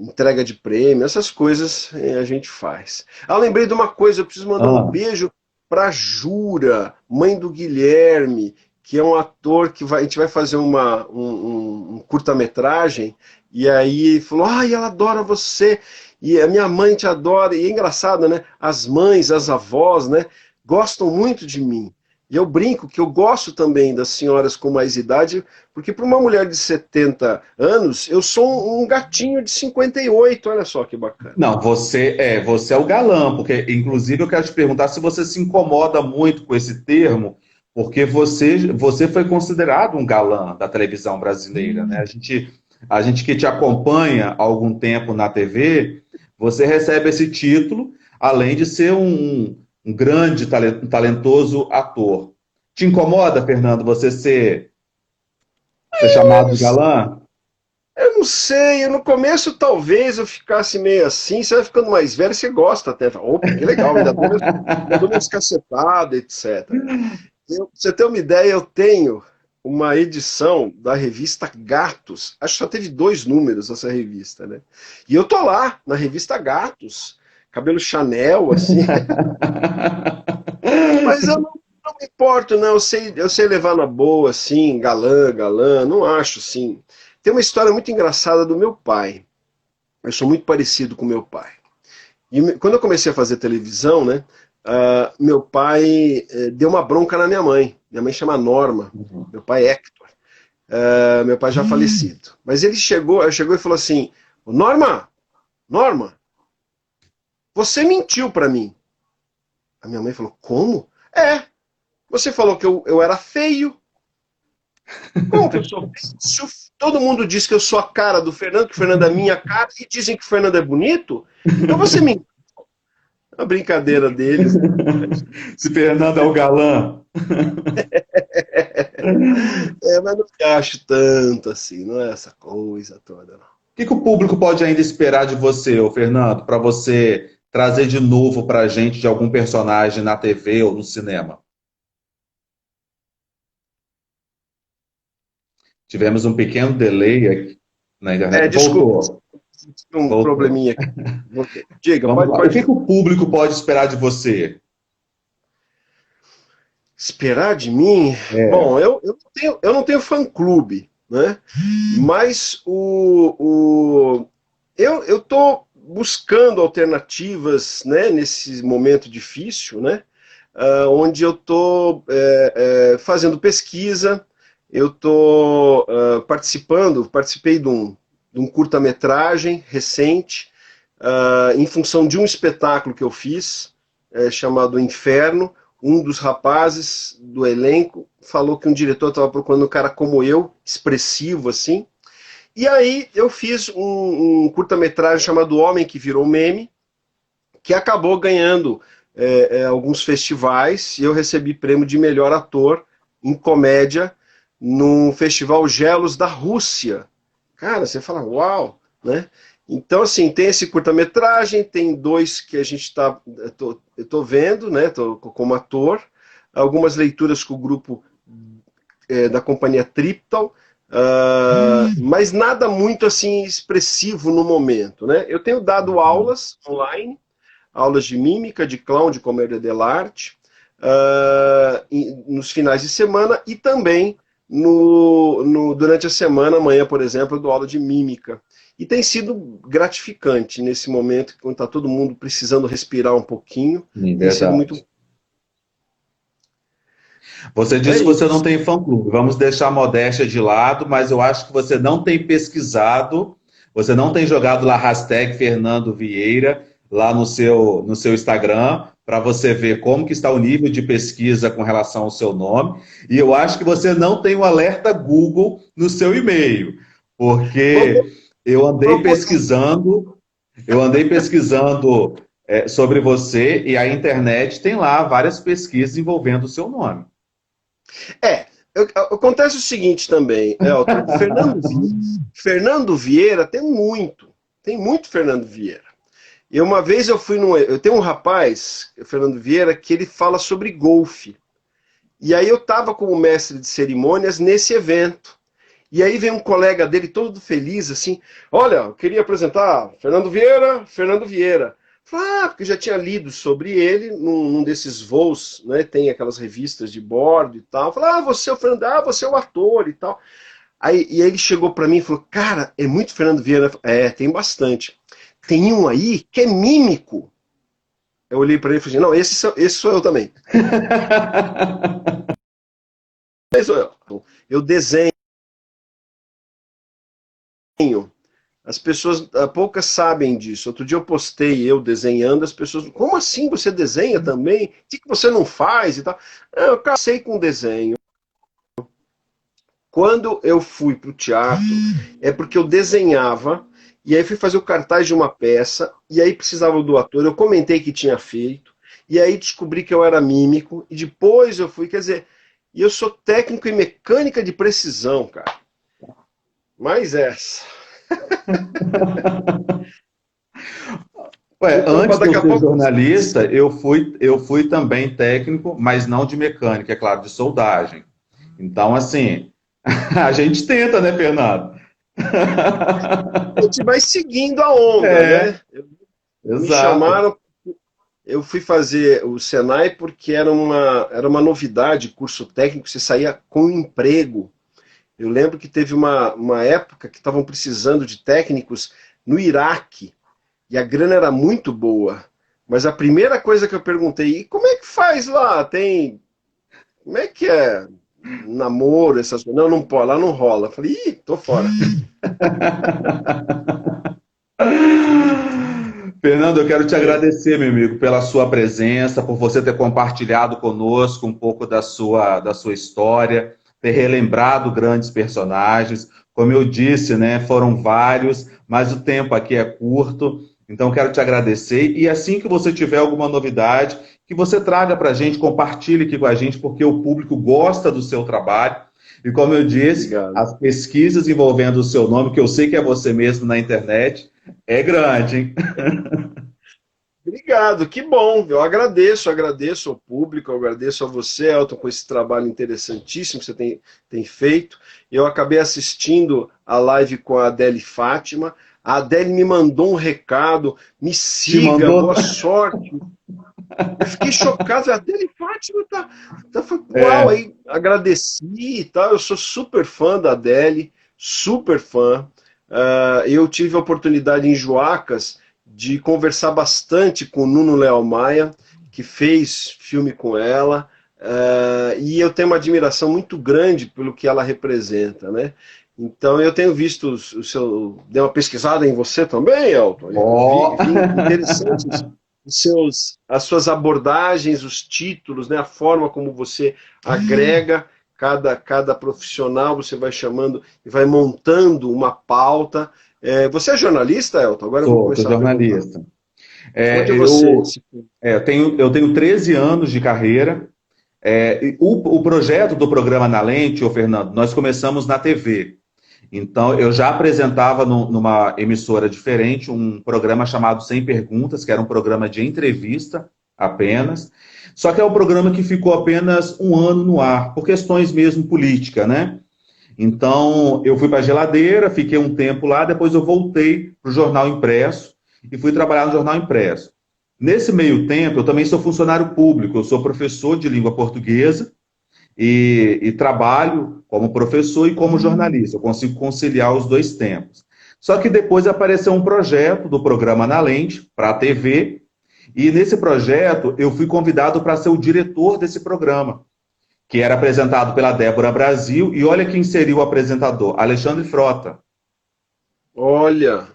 entrega de prêmio, essas coisas a gente faz. Ah, lembrei de uma coisa, eu preciso mandar um Ah, beijo para Jura, mãe do Guilherme, que é um ator que a gente vai fazer um curta-metragem, e aí falou, ai, ela adora você. E a minha mãe te adora, e é engraçado, né? As mães, as avós, né? Gostam muito de mim. E eu brinco que eu gosto também das senhoras com mais idade, porque para uma mulher de 70 anos, eu sou um gatinho de 58, olha só que bacana. não, você é o galã, porque inclusive eu quero te perguntar se você se incomoda muito com esse termo, porque você foi considerado um galã da televisão brasileira, né? A gente que te acompanha há algum tempo na TV, você recebe esse título, além de ser um grande, talentoso ator. Te incomoda, Fernando, você ser chamado de galã? Eu não sei, no começo talvez eu ficasse meio assim, você vai ficando mais velho, você gosta até. Opa, que legal, ainda dou minhas cacetadas, etc. Pra você ter uma ideia, eu tenho uma edição da revista Gatos. Acho que só teve 2 números essa revista, né? E eu tô lá, na revista Gatos, cabelo Chanel, assim. Mas eu não me importo, não. Eu sei levar na boa, assim, galã, galã. Não acho, assim. Tem uma história muito engraçada do meu pai. Eu sou muito parecido com meu pai. E quando eu comecei a fazer televisão, né? Meu pai deu uma bronca na minha mãe. Minha mãe chama Norma, meu pai é Hector. Meu pai já falecido. Mas ele chegou e falou assim: Norma, Norma, você mentiu para mim. A minha mãe falou: como? Você falou que eu era feio. Como que eu sou feio? Todo mundo diz que eu sou a cara do Fernando, que o Fernando é a minha cara, e dizem que o Fernando é bonito. Então você mentiu. A brincadeira deles, né? Se Fernando é o galã. Mas não me acho tanto assim, não é essa coisa toda, não. Que o público pode ainda esperar de você, ô Fernando, para você trazer de novo para a gente de algum personagem na TV ou no cinema? Tivemos um pequeno delay aqui na internet. Desculpa, Voltou, um voltou. probleminha aqui. Voltei. Diga, Vamos lá. O pode que falar. o público pode esperar de você? Esperar de mim? É. Bom, eu não tenho fã-clube, né? Mas eu estou buscando alternativas, né, nesse momento difícil, né? Onde eu estou fazendo pesquisa, eu estou participei de um curta-metragem recente, em função de um espetáculo que eu fiz, chamado Inferno. Um dos rapazes do elenco falou que um diretor estava procurando um cara como eu, expressivo assim. E aí eu fiz um curta-metragem chamado O Homem que Virou Meme, que acabou ganhando alguns festivais, e eu recebi prêmio de melhor ator em comédia no Festival Gelos da Rússia. Cara, você fala, uau, né? Então, assim, tem esse curta-metragem, tem 2 que a gente está. Eu tô vendo, né? Tô como ator, algumas leituras com o grupo da companhia Triptal, mas nada muito assim expressivo no momento, né? Eu tenho dado aulas online, aulas de mímica, de clown, de comédia dell'arte, nos finais de semana e também durante a semana, amanhã, por exemplo, eu dou aula de mímica. E tem sido gratificante nesse momento, quando está todo mundo precisando respirar um pouquinho. Tem sido muito. Verdade. Você É disse que você não isso. tem fã-clube. Vamos deixar a modéstia de lado, mas eu acho que você não tem pesquisado, você não tem jogado lá hashtag Fernando Vieira lá no seu Instagram, para você ver como que está o nível de pesquisa com relação ao seu nome. E eu acho que você não tem o alerta Google no seu e-mail, Vou, porque eu andei vou pesquisando, eu andei pesquisando sobre você e a internet tem lá várias pesquisas envolvendo o seu nome. É, acontece o seguinte também, Elton, Fernando Vieira tem muito Fernando Vieira. E uma vez eu tenho um rapaz, Fernando Vieira, que ele fala sobre golfe. E aí eu estava como mestre de cerimônias nesse evento. E aí vem um colega dele todo feliz, assim, olha, eu queria apresentar Fernando Vieira, Fernando Vieira. Porque eu já tinha lido sobre ele num desses voos, né? Tem aquelas revistas de bordo e tal. Você é o Fernando, você é o ator e tal. E aí ele chegou para mim e falou, cara, é muito Fernando Vieira. Tem bastante. Tem um aí que é mímico. Eu olhei para ele e falei, não, esse sou eu também. Esse sou eu. Eu desenho. As pessoas, poucas sabem disso. Outro dia eu postei eu desenhando, as pessoas, como assim você desenha também? O que você não faz e tal? Eu cacei com desenho. Quando eu fui para o teatro, é porque eu desenhava, e aí fui fazer o cartaz de uma peça, e aí precisava do ator, eu comentei que tinha feito, e aí descobri que eu era mímico, e depois eu fui, quer dizer, e eu sou técnico em mecânica de precisão, cara. Mais essa. Ué, Opa, antes de daqui eu a ser pouco. jornalista, eu fui também técnico, mas não de mecânica, é claro, de soldagem. Então, assim, a gente tenta, né, Fernando? A gente vai seguindo a onda, É, né? Me exato. chamaram, eu fui fazer o Senai porque era uma novidade, curso técnico, você saía com um emprego. Eu lembro que teve uma época que estavam precisando de técnicos no Iraque, e a grana era muito boa. Mas a primeira coisa que eu perguntei, e como é que faz lá? Como é que é namoro, essas coisas? Não, não pode, lá não rola. Eu falei, tô fora. Fernando, eu quero te É. agradecer, meu amigo, pela sua presença, por você ter compartilhado conosco um pouco da sua história, ter relembrado grandes personagens. Como eu disse, né, foram vários, mas o tempo aqui é curto, então quero te agradecer. E assim que você tiver alguma novidade, que você traga para a gente, compartilhe aqui com a gente, porque o público gosta do seu trabalho. E como eu disse, Obrigado. as pesquisas envolvendo o seu nome, que eu sei que é você mesmo na internet, é grande, hein? Obrigado, que bom. Eu agradeço ao público, eu agradeço a você, Elton, com esse trabalho interessantíssimo que você tem feito. Eu acabei assistindo a live com a Adele Fátima. A Adele me mandou um recado, me Te siga, mandou. boa sorte. Eu fiquei chocado, a Adele Fátima uau, É, aí agradeci e tal. Eu sou super fã da Adele, super fã. Eu tive a oportunidade em Joacas de conversar bastante com o Nuno Leal Maia, que fez filme com ela, e eu tenho uma admiração muito grande pelo que ela representa, né? Então eu tenho visto o seu. Dei uma pesquisada em você também, Elton. ó. Vi interessantes as suas abordagens, os títulos, né, a forma como você agrega cada profissional, você vai chamando e vai montando uma pauta. Você é jornalista, Elton? Agora eu vou Sou começar a perguntar. jornalista. Onde É, você eu, se... eu tenho 13 anos de carreira. E o projeto do programa Na Lente, ô Fernando, nós começamos na TV. Então, eu já apresentava numa emissora diferente um programa chamado Sem Perguntas, que era um programa de entrevista apenas. Só que é um programa que ficou apenas um ano no ar, por questões mesmo política, né? Então, eu fui para a geladeira, fiquei um tempo lá, depois eu voltei para o jornal impresso e fui trabalhar no jornal impresso. Nesse meio tempo, eu também sou funcionário público, eu sou professor de língua portuguesa e trabalho como professor e como jornalista. Eu consigo conciliar os dois tempos. Só que depois apareceu um projeto do programa Na Lente para a TV, e nesse projeto eu fui convidado para ser o diretor desse programa, que era apresentado pela Débora Brasil, e olha quem seria o apresentador, Alexandre Frota. Olha,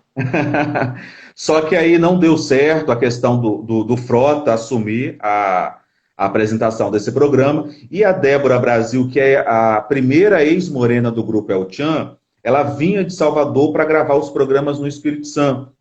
Só que aí não deu certo a questão do Frota assumir a apresentação desse programa, e a Débora Brasil, que é a primeira ex-morena do Grupo El Chan, ela vinha de Salvador para gravar os programas no Espírito Santo.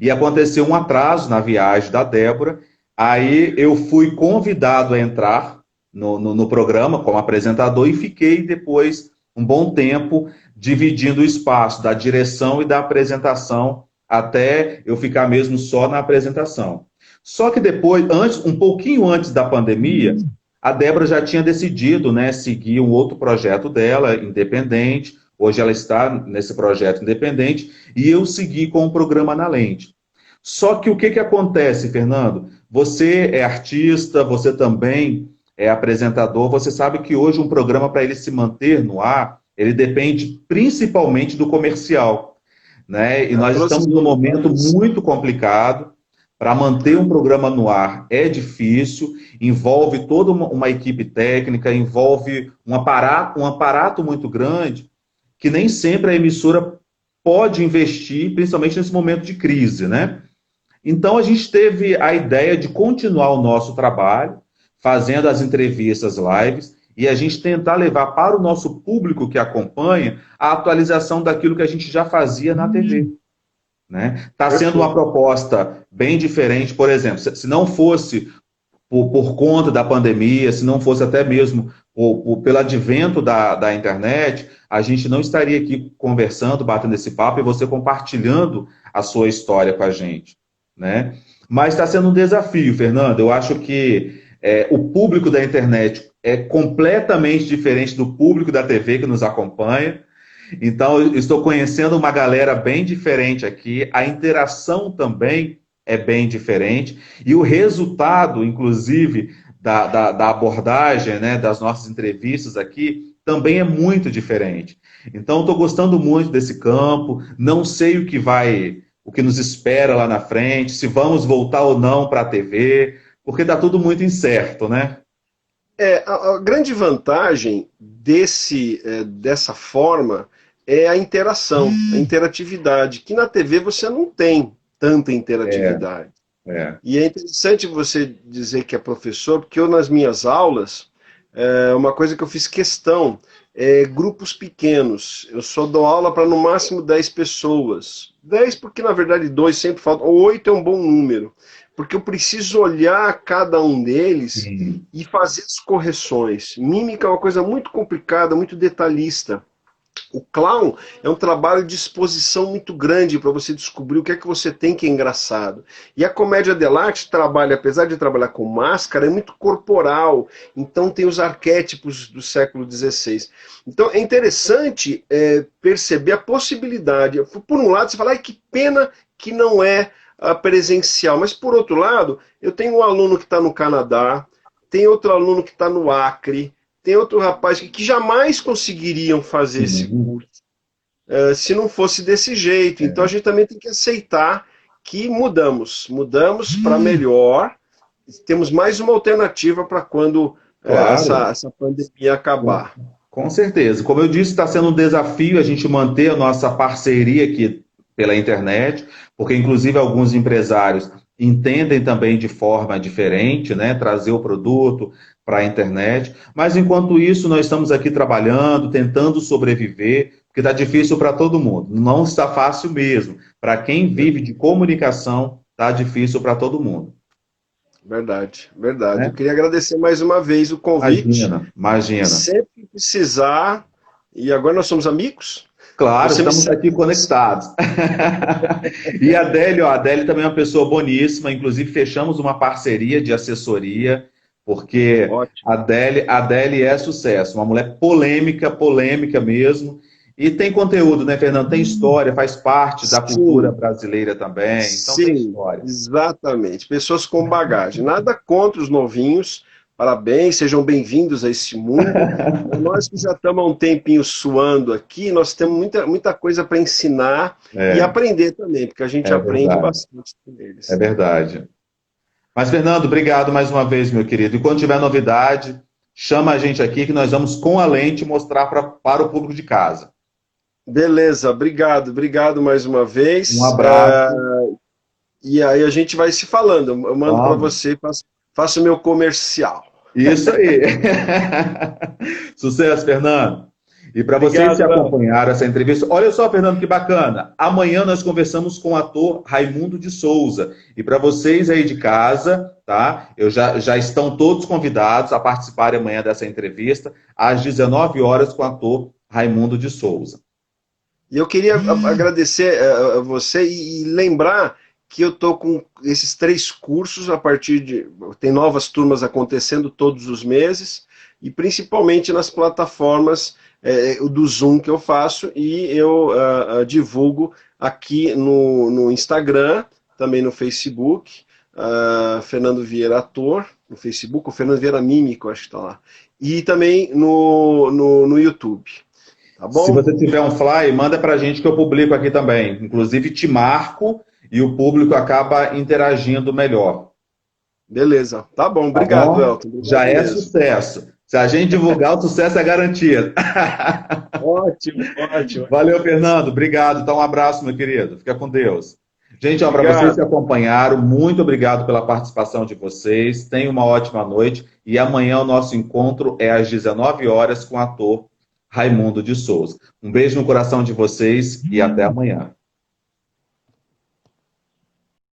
E aconteceu um atraso na viagem da Débora, aí eu fui convidado a entrar no programa como apresentador e fiquei depois um bom tempo dividindo o espaço da direção e da apresentação até eu ficar mesmo só na apresentação. Só que depois, um pouquinho antes da pandemia, a Débora já tinha decidido, né, seguir um outro projeto dela, independente. Hoje ela está nesse projeto independente e eu segui com o programa Na Lente. Só que o que acontece, Fernando? Você é artista, você também é apresentador, você sabe que hoje um programa, para ele se manter no ar, ele depende principalmente do comercial, né? E nós estamos num momento muito complicado. Para manter um programa no ar é difícil, envolve toda uma equipe técnica, envolve um aparato muito grande, que nem sempre a emissora pode investir, principalmente nesse momento de crise, né? Então a gente teve a ideia de continuar o nosso trabalho, fazendo as entrevistas lives, e a gente tentar levar para o nosso público que acompanha a atualização daquilo que a gente já fazia na TV. Né? Está sendo uma proposta bem diferente, por exemplo, se não fosse por conta da pandemia, se não fosse até mesmo pelo advento da internet, a gente não estaria aqui conversando, batendo esse papo e você compartilhando a sua história com a gente. Né? Mas está sendo um desafio, Fernando. Eu acho que o público da internet é completamente diferente do público da TV que nos acompanha. Então, eu estou conhecendo uma galera bem diferente aqui, a interação também é bem diferente, e o resultado, inclusive, da abordagem, né, das nossas entrevistas aqui, também é muito diferente. Então, estou gostando muito desse campo, não sei o que nos espera lá na frente, se vamos voltar ou não para a TV, porque está tudo muito incerto, né? A grande vantagem dessa forma é a interação, a interatividade, que na TV você não tem tanta interatividade. E é interessante você dizer que é professor, porque eu nas minhas aulas, uma coisa que eu fiz questão é grupos pequenos. Eu só dou aula para no máximo 10 pessoas. 10 porque na verdade 2 sempre faltam, ou 8 é um bom número. Porque eu preciso olhar cada um deles e fazer as correções. Mímica é uma coisa muito complicada, muito detalhista. O clown é um trabalho de exposição muito grande para você descobrir o que é que você tem que é engraçado. E a comédia dell'arte trabalha, apesar de trabalhar com máscara, é muito corporal. Então tem os arquétipos do século XVI. Então é interessante perceber a possibilidade. Por um lado, você fala, que pena que não é presencial. Mas por outro lado, eu tenho um aluno que está no Canadá, tem outro aluno que está no Acre, tem outro rapaz que jamais conseguiriam fazer esse curso se não fosse desse jeito. Então a gente também tem que aceitar que mudamos para melhor. Temos mais uma alternativa para quando essa pandemia acabar. Com certeza. Como eu disse, está sendo um desafio a gente manter a nossa parceria aqui pela internet, porque inclusive alguns empresários entendem também de forma diferente, né, trazer o produto para a internet, mas enquanto isso nós estamos aqui trabalhando, tentando sobreviver, porque está difícil para todo mundo, não está fácil mesmo. Para quem vive de comunicação, está difícil para todo mundo. Verdade, verdade. Né? Eu queria agradecer mais uma vez o convite. Imagina. Sempre que precisar, e agora nós somos amigos? Claro, estamos aqui conectados. E a Adélia também é uma pessoa boníssima, inclusive fechamos uma parceria de assessoria, porque a Adélia é sucesso, uma mulher polêmica mesmo, e tem conteúdo, né, Fernando? Tem história, faz parte da cultura brasileira também, então tem história. Exatamente, pessoas com bagagem. Nada contra os novinhos, Parabéns, sejam bem-vindos a esse mundo. Nós que já estamos há um tempinho suando aqui, nós temos muita coisa para ensinar e É, aprender também, porque a gente é aprende verdade. bastante com eles. É verdade. Mas, Fernando, obrigado mais uma vez, meu querido. E quando tiver novidade, chama a gente aqui que nós vamos com a lente mostrar para o público de casa. Beleza, obrigado mais uma Um vez. abraço. E aí a gente vai se falando. Eu mando para Vamos. você, faço o meu comercial. Isso aí. Sucesso, Fernando. E para vocês que Obrigado, Léo. acompanharam essa entrevista, olha só, Fernando, que bacana. Amanhã nós conversamos com o ator Raimundo de Souza. E para vocês aí de casa, tá? Já estão todos convidados a participarem amanhã dessa entrevista, às 19 horas, com o ator Raimundo de Souza. E eu queria agradecer a você e lembrar que eu estou com esses 3 cursos a partir de. Tem novas turmas acontecendo todos os meses, e principalmente nas plataformas do Zoom que eu faço, e eu divulgo aqui no Instagram, também no Facebook, Fernando Vieira Ator, no Facebook, o Fernando Vieira Mímico, acho que está lá, e também no YouTube. Tá Se bom? você tiver um fly, manda para a gente que eu publico aqui também. Inclusive, te marco e o público acaba interagindo melhor. Beleza. Tá bom. Tá Obrigado, bom? Elton. Já Obrigado é mesmo. sucesso. Se a gente divulgar, o sucesso é garantido. Ótimo, ótimo. Valeu, Fernando. Obrigado. Então, um abraço, meu querido. Fica com Deus. Gente, para vocês que Obrigado. acompanharam, muito obrigado pela participação de vocês. Tenham uma ótima noite. E amanhã o nosso encontro é às 19 horas com o ator Raimundo de Souza. Um beijo no coração de vocês e até amanhã.